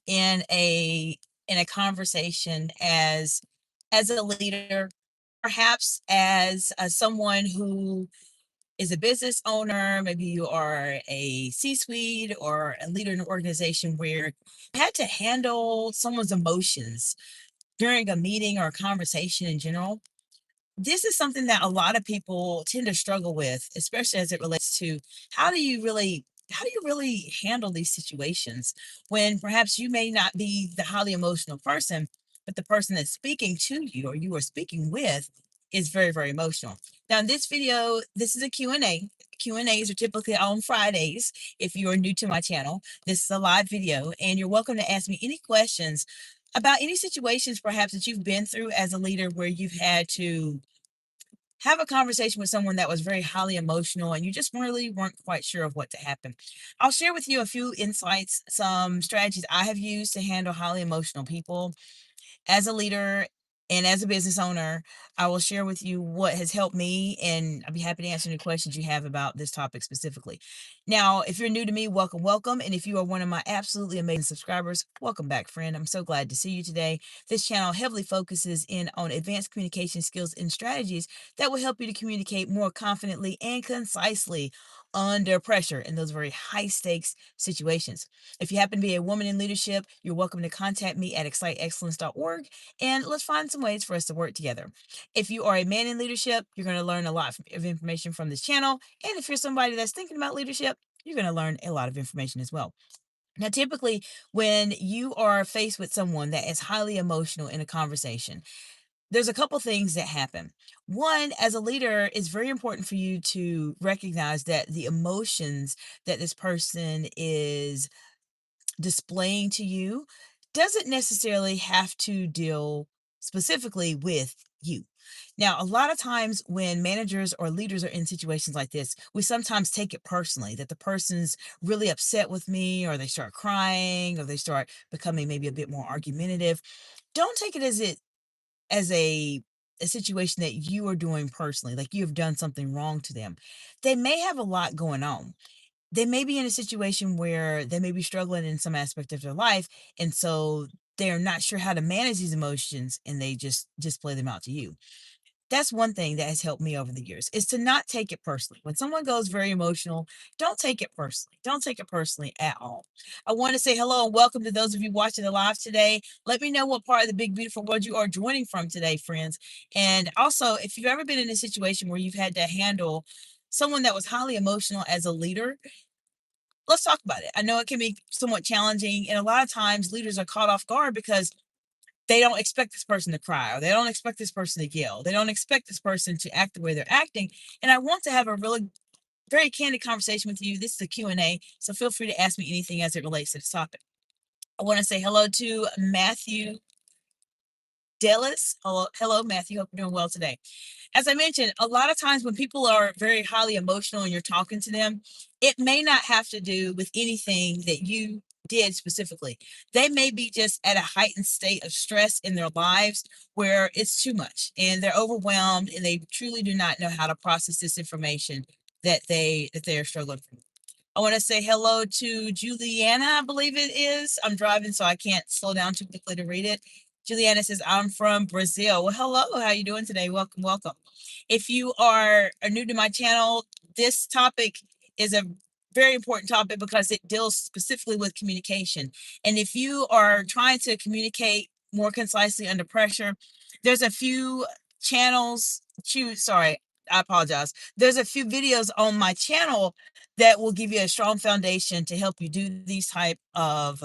in a conversation as a leader, perhaps as someone who is a business owner, maybe you are a C-suite or a leader in an organization where you had to handle someone's emotions during a meeting or a conversation in general. This is something that a lot of people tend to struggle with, especially as it relates to how do you really handle these situations when perhaps you may not be the highly emotional person, but the person that's speaking to you or you are speaking with is very, very emotional. Now, in this video, this is a Q&A. Q&As are typically on Fridays. If you are new to my channel, this is a live video, and you're welcome to ask me any questions about any situations perhaps that you've been through as a leader where you've had to have a conversation with someone that was very highly emotional and you just really weren't quite sure of what to happen. I'll share with you a few insights, some strategies I have used to handle highly emotional people as a leader and as a business owner. I will share with you what has helped me, and I'll be happy to answer any questions you have about this topic specifically. Now, if you're new to me, welcome, welcome. And if you are one of my absolutely amazing subscribers, welcome back, friend. I'm so glad to see you today. This channel heavily focuses in on advanced communication skills and strategies that will help you to communicate more confidently and concisely under pressure in those very high stakes situations. If you happen to be a woman in leadership, you're welcome to contact me at exciteexcellence.org, and let's find some ways for us to work together. If you are a man in leadership, you're going to learn a lot of information from this channel. And if you're somebody that's thinking about leadership, you're going to learn a lot of information as well. Now, typically, when you are faced with someone that is highly emotional in a conversation, there's a couple things that happen. One, as a leader, it's very important for you to recognize that the emotions that this person is displaying to you doesn't necessarily have to deal specifically with you. Now, a lot of times when managers or leaders are in situations like this, we sometimes take it personally that the person's really upset with me, or they start crying, or they start becoming maybe a bit more argumentative. Don't take it as a situation that you are doing personally, like you have done something wrong to them. They may have a lot going on. They may be in a situation where they may be struggling in some aspect of their life, and so they're not sure how to manage these emotions, and they just display them out to you. That's one thing that has helped me over the years, is to not take it personally. When someone goes very emotional, don't take it personally. Don't take it personally at all. I want to say hello and welcome to those of you watching the live today. Let me know what part of the big, beautiful world you are joining from today, friends. And also, if you've ever been in a situation where you've had to handle someone that was highly emotional as a leader, let's talk about it. I know it can be somewhat challenging, and a lot of times leaders are caught off guard because they don't expect this person to cry, or they don't expect this person to yell. They don't expect this person to act the way they're acting. And I want to have a really very candid conversation with you. This is a Q&A, so feel free to ask me anything as it relates to this topic. I want to say hello to Matthew Dallas. Hello, Matthew. Hope you're doing well today. As I mentioned, a lot of times when people are very highly emotional and you're talking to them, it may not have to do with anything that you did specifically. They may be just at a heightened state of stress in their lives where it's too much and they're overwhelmed and they truly do not know how to process this information that they are struggling from. I want to say hello to Juliana, I believe it is. I'm driving, so I can't slow down too quickly to read it. Juliana says, I'm from Brazil. Well, hello. How are you doing today? Welcome, welcome. If you are new to my channel, this topic is a very important topic because it deals specifically with communication. And if you are trying to communicate more concisely under pressure, there's a few channels, sorry, I apologize. There's a few videos on my channel that will give you a strong foundation to help you do these type of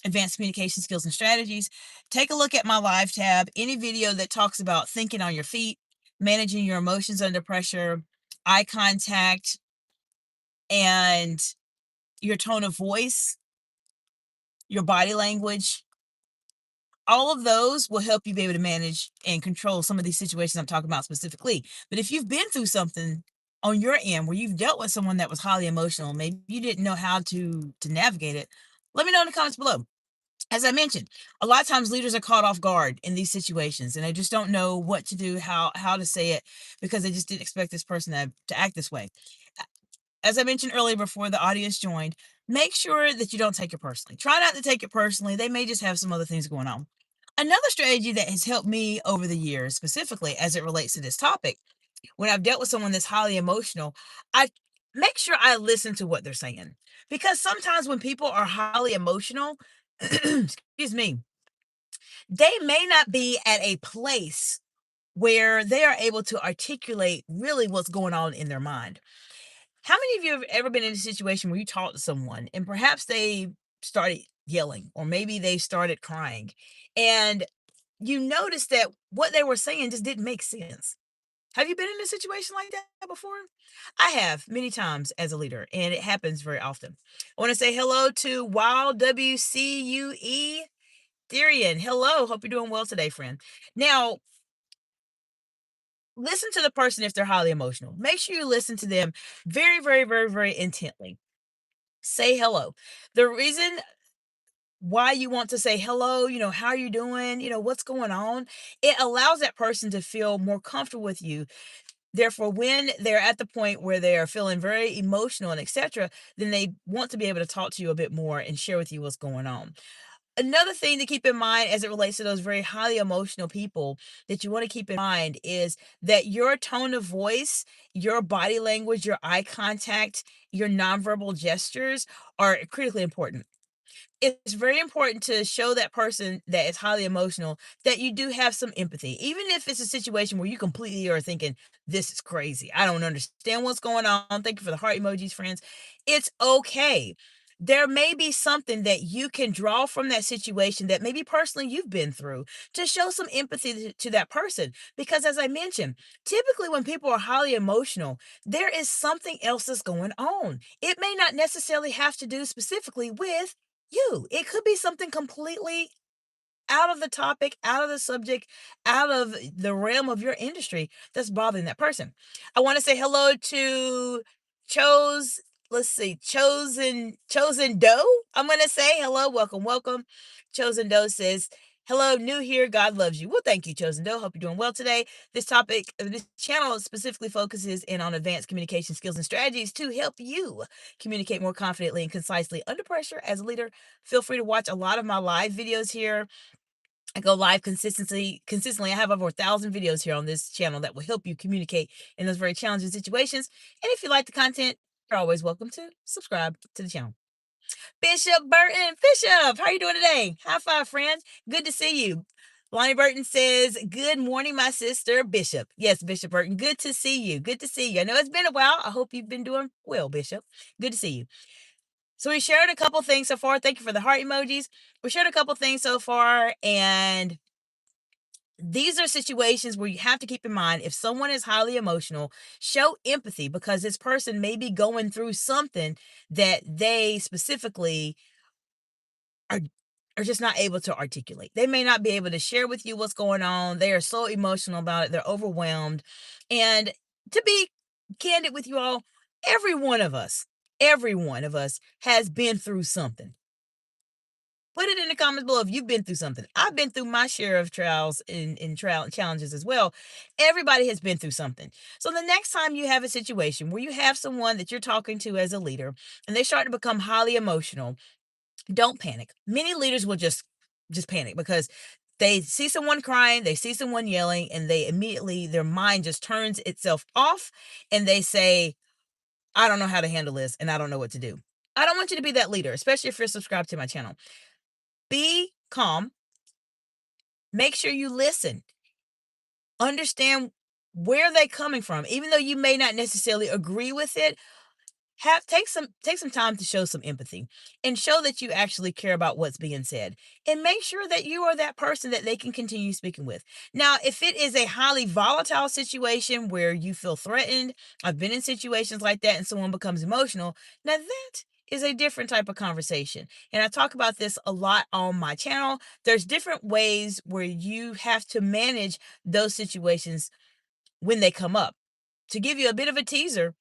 advanced communication skills and strategies. Take a look at my live tab. Any video that talks about thinking on your feet, managing your emotions under pressure, eye contact, and your tone of voice, your body language, all of those will help you be able to manage and control some of these situations I'm talking about specifically. But if you've been through something on your end where you've dealt with someone that was highly emotional, maybe you didn't know how to navigate it, let me know in the comments below. As I mentioned, a lot of times leaders are caught off guard in these situations and they just don't know what to do, how to say it, because they just didn't expect this person to act this way. As I mentioned earlier before the audience joined, make sure that you don't take it personally. Try not to take it personally. They may just have some other things going on. Another strategy that has helped me over the years, specifically as it relates to this topic, when I've dealt with someone that's highly emotional, I make sure I listen to what they're saying. Because sometimes when people are highly emotional, excuse me, they may not be at a place where they are able to articulate really what's going on in their mind. How many of you have ever been in a situation where you talk to someone and perhaps they started yelling or maybe they started crying and you noticed that what they were saying just didn't make sense? Have you been in a situation like that before? I have many times as a leader, and it happens very often. I want to say hello to Wild WCUE Therian. Hello, hope you're doing well today, friend. Now, listen to the person if they're highly emotional. Make sure you listen to them very, very, very, very intently. Say hello. The reason why you want to say hello, how are you doing, what's going on, it allows that person to feel more comfortable with you. Therefore, when they're at the point where they are feeling very emotional and etc., then they want to be able to talk to you a bit more and share with you what's going on. Another thing to keep in mind as it relates to those very highly emotional people that you want to keep in mind is that your tone of voice, your body language, your eye contact, your nonverbal gestures are critically important. It's very important to show that person that is highly emotional that you do have some empathy, even if it's a situation where you completely are thinking, this is crazy. I don't understand what's going on. Thank you for the heart emojis, friends. It's okay. There may be something that you can draw from that situation that maybe personally you've been through to show some empathy to that person. Because as I mentioned, typically when people are highly emotional, there is something else that's going on. It may not necessarily have to do specifically with you. It could be something completely out of the topic, out of the subject, out of the realm of your industry that's bothering that person. I want to say hello to Chose, let's see, Chosen Doe. I'm going to say hello, welcome, welcome. Chosen Doe says, hello, new here. God loves you. Well, thank you, Chosen Doe. Hope you're doing well today. This topic, this channel specifically focuses in on advanced communication skills and strategies to help you communicate more confidently and concisely under pressure as a leader. Feel free to watch a lot of my live videos here. I go live consistently. I have over 1,000 videos here on this channel that will help you communicate in those very challenging situations. And if you like the content, you're always welcome to subscribe to the channel. Bishop Burton, Bishop, how are you doing today? High five, friend. Good to see you. Lonnie Burton says, good morning, my sister, Bishop. Yes, Bishop Burton, good to see you. Good to see you. I know it's been a while. I hope you've been doing well, Bishop. Good to see you. So we shared a couple things so far. Thank you for the heart emojis. We shared a couple things so far, and these are situations where you have to keep in mind if someone is highly emotional, show empathy because this person may be going through something that they specifically are are just not able to articulate. They may not be able to share with you what's going on. They are so emotional about it. They're overwhelmed. And to be candid with you all, every one of us has been through something. Put it in the comments below if you've been through something. I've been through my share of trials and trial challenges as well. Everybody has been through something. So the next time you have a situation where you have someone that you're talking to as a leader and they start to become highly emotional, don't panic. Many leaders will just panic because they see someone crying, they see someone yelling, and they immediately their mind just turns itself off and they say, I don't know how to handle this and I don't know what to do. I don't want you to be that leader, especially if you're subscribed to my channel. Be calm. Make sure you listen. Understand where they're coming from. Even though you may not necessarily agree with it, have take some time to show some empathy and show that you actually care about what's being said and make sure that you are that person that they can continue speaking with. Now, if it is a highly volatile situation where you feel threatened, I've been in situations like that and someone becomes emotional. Now that is a different type of conversation. And I talk about this a lot on my channel. There's different ways where you have to manage those situations when they come up. To give you a bit of a teaser,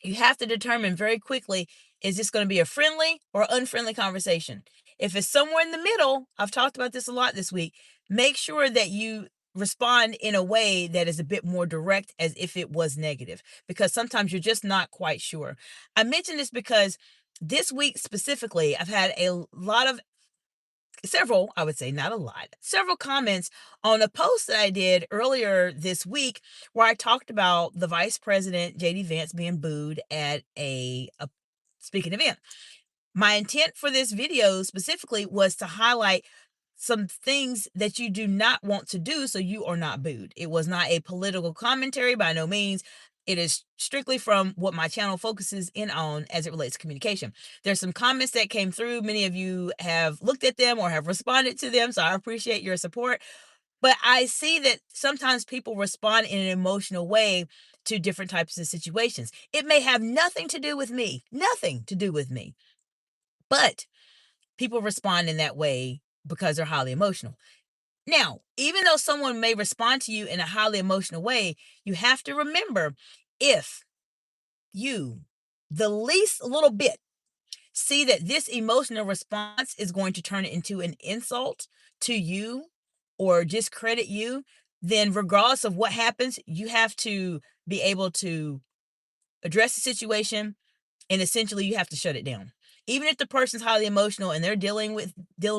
you have to determine very quickly, is this going to be a friendly or unfriendly conversation? If it's somewhere in the middle, I've talked about this a lot this week, make sure that you respond in a way that is a bit more direct as if it was negative, because sometimes you're just not quite sure. I mention this because this week specifically, I've had a lot of several, I would say, not a lot, several comments on a post that I did earlier this week where I talked about the Vice President, JD Vance, being booed at a speaking event. My intent for this video specifically was to highlight some things that you do not want to do so you are not booed. It was not a political commentary by no means. It is strictly from what my channel focuses in on as it relates to communication. There's some comments that came through. Many of you have looked at them or have responded to them, so I appreciate your support. But I see that sometimes people respond in an emotional way to different types of situations. It may have nothing to do with me, nothing to do with me, but people respond in that way because they're highly emotional. Now, even though someone may respond to you in a highly emotional way, you have to remember, if you, the least little bit, see that this emotional response is going to turn it into an insult to you or discredit you, then regardless of what happens, you have to be able to address the situation, and essentially you have to shut it down. Even if the person's highly emotional and they're dealing with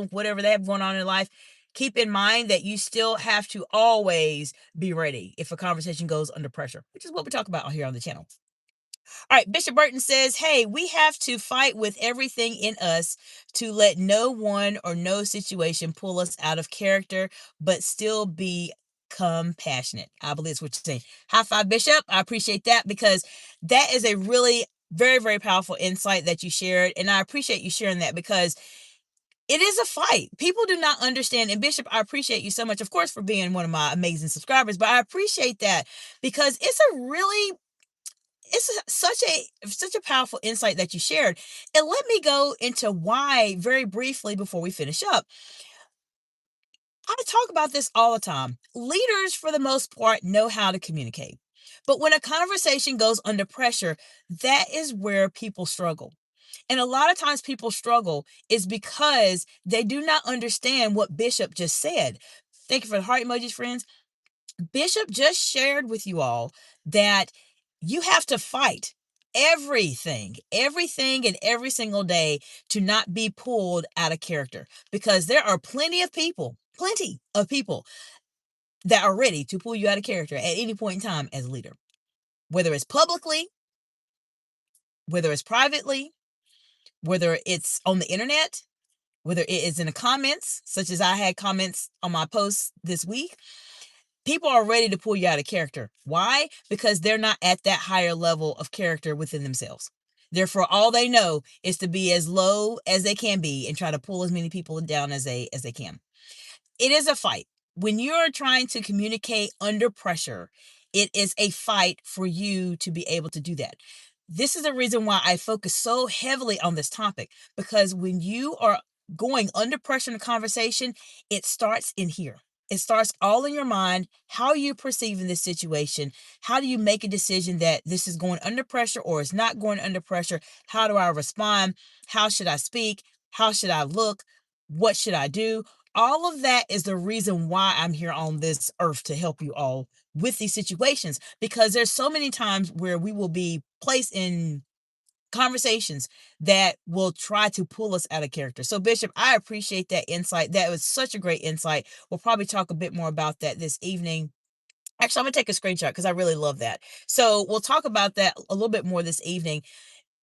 whatever they have going on in life, keep in mind that you still have to always be ready if a conversation goes under pressure, which is what we talk about here on the channel. All right, Bishop Burton says, hey, we have to fight with everything in us to let no one or no situation pull us out of character, but still be compassionate. I believe that's what you're saying. High five, Bishop. I appreciate that, because that is a really very, very powerful insight that you shared. And I appreciate you sharing that, because it is a fight. People do not understand. And Bishop, I appreciate you so much, of course, for being one of my amazing subscribers, but I appreciate that because it's such a powerful insight that you shared. And let me go into why very briefly before we finish up. I talk about this all the time. Leaders, for the most part, know how to communicate. But when a conversation goes under pressure, that is where people struggle. And a lot of times people struggle is because they do not understand what Bishop just said. Thank you for the heart emojis, friends. Bishop just shared with you all that you have to fight everything and every single day to not be pulled out of character, because there are plenty of people that are ready to pull you out of character at any point in time as a leader, whether it's publicly, whether it's privately, whether it's on the internet, whether it is in the comments, such as I had comments on my posts this week. People are ready to pull you out of character. Why? Because they're not at that higher level of character within themselves. Therefore, all they know is to be as low as they can be and try to pull as many people down as they can. It is a fight. When you're trying to communicate under pressure, it is a fight for you to be able to do that. This is the reason why I focus so heavily on this topic, because when you are going under pressure in a conversation, it starts in here. It starts all in your mind. How are you perceiving this situation? How do you make a decision that this is going under pressure or is not going under pressure? How do I respond? How should I speak? How should I look? What should I do? All of that is the reason why I'm here on this earth, to help you all with these situations, because there's so many times where we will be placed in conversations that will try to pull us out of character. So Bishop, I appreciate that insight. That was such a great insight. We'll probably talk a bit more about that this evening. Actually, I'm gonna take a screenshot because I really love that. So we'll talk about that a little bit more this evening.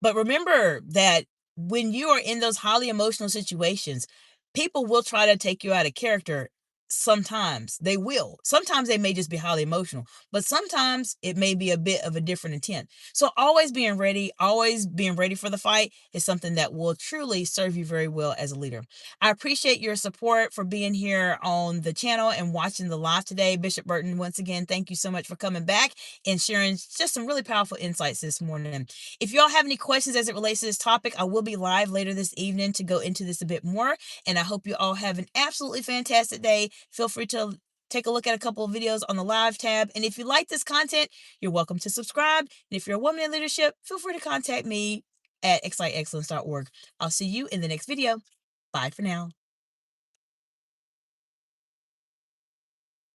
But remember that when you are in those highly emotional situations, people will try to take you out of character. Sometimes they will. Sometimes they may just be highly emotional, but sometimes it may be a bit of a different intent. So always being ready for the fight is something that will truly serve you very well as a leader. I appreciate your support for being here on the channel and watching the live today. Bishop Burton, once again, thank you so much for coming back and sharing just some really powerful insights this morning. If y'all have any questions as it relates to this topic, I will be live later this evening to go into this a bit more. And I hope you all have an absolutely fantastic day. Feel free to take a look at a couple of videos on the live tab. And if you like this content, you're welcome to subscribe. And if you're a woman in leadership, feel free to contact me at exciteexcellence.org. I'll see you in the next video. Bye for now.